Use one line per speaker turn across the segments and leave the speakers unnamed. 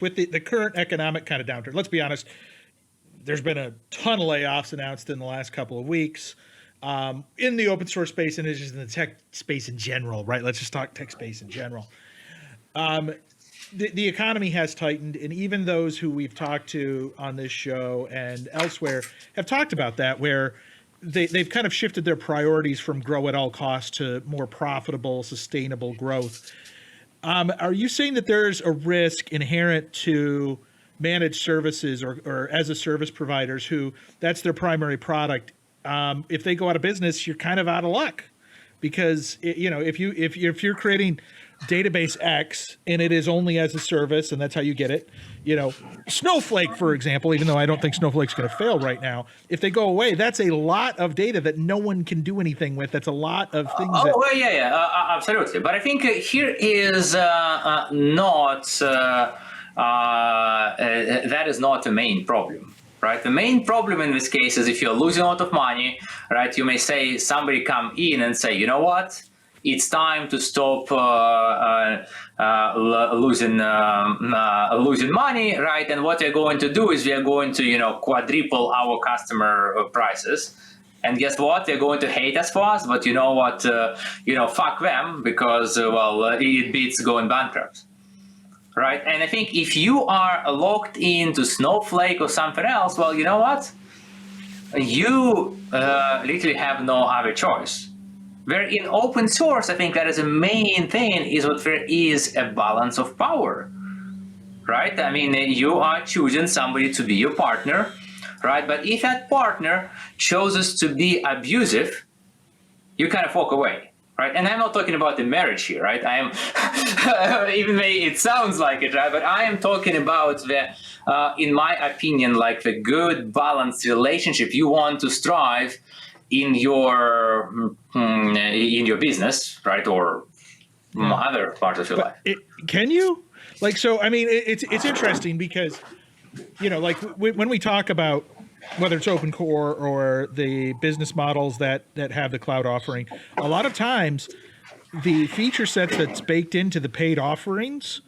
with the current economic kind of downturn, let's be honest, there's been a ton of layoffs announced in the last couple of weeks in the open source space and just in the tech space in general, right? Let's just talk tech space in general. The economy has tightened, and even those who we've talked to on this show and elsewhere have talked about that, where they've kind of shifted their priorities from grow at all costs to more profitable, sustainable growth. Are you saying that there's a risk inherent to managed services or as a service providers who that's their primary product? If they go out of business, you're kind of out of luck, because if you're creating database X and it is only as a service and that's how you get it, Snowflake, for example, even though I don't think Snowflake's going to fail right now, if they go away, that's a lot of data that no one can do anything with. That's a lot of things.
Absolutely. But I think here is that is not the main problem. Right. The main problem in this case is if you're losing a lot of money, right, you may say somebody come in and say, you know what, it's time to stop losing money, right? And what we're going to do is we are going to, quadruple our customer prices. And guess what? They're going to hate us for us, but you know what? Fuck them, because it beats going bankrupt. Right, and I think if you are locked into Snowflake or something else, well, you know what? You literally have no other choice. Where in open source, I think that is the main thing, is what there is a balance of power. Right? I mean, you are choosing somebody to be your partner, right? But if that partner chooses to be abusive, you kind of walk away. Right? And I'm not talking about the marriage here, right? I am, even though it sounds like it, right? But I am talking about the, in my opinion, like the good balanced relationship you want to strive in your business, right? Or other parts of your life.
Can you? So, I mean, it's interesting because, when we talk about whether it's open core or the business models that have the cloud offering, a lot of times the feature sets that's baked into the paid offerings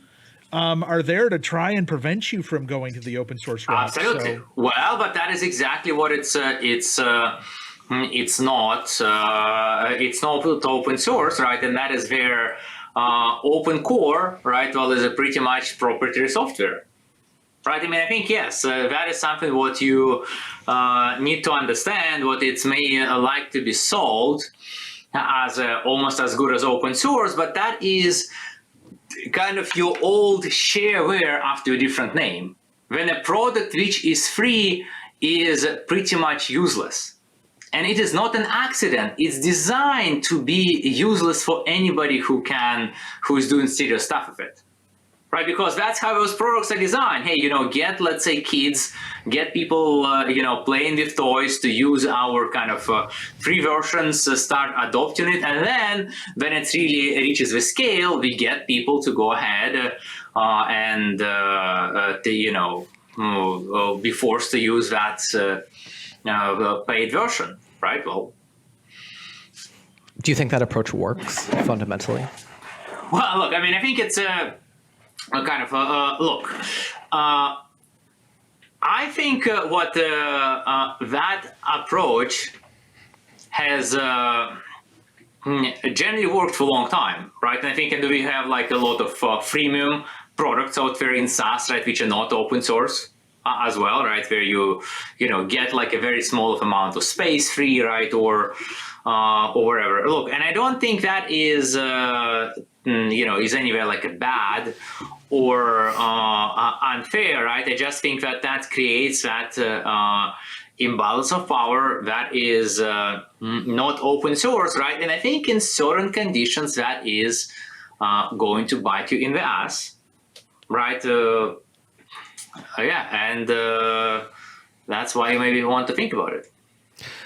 are there to try and prevent you from going to the open source route.
Absolutely. So, well, but that is exactly what it's not open source, right? And that is where open core, right? Well, is a pretty much proprietary software. Right. I mean, I think, yes, that is something what you need to understand, what it may like to be sold as almost as good as open source, but that is kind of your old shareware after a different name. When a product which is free is pretty much useless. And it is not an accident. It's designed to be useless for anybody who is doing serious stuff with it. Right, because that's how those products are designed. Hey, get, let's say, kids, get people, playing with toys to use our kind of free versions, start adopting it, and then when it really reaches the scale, we get people to go ahead and be forced to use that paid version, right? Well,
do you think that approach works fundamentally?
Well, look, I mean, I think it's I think what that approach has generally worked for a long time, right? And I think we have like a lot of freemium products out there in SaaS, right, which are not open source as well, right, where you get like a very small amount of space free, right, or whatever. Look, and I don't think that is is anywhere like a bad or unfair, right? I just think that creates that imbalance of power that is not open source, right? And I think in certain conditions that is going to bite you in the ass, right? And that's why you maybe want to think about it.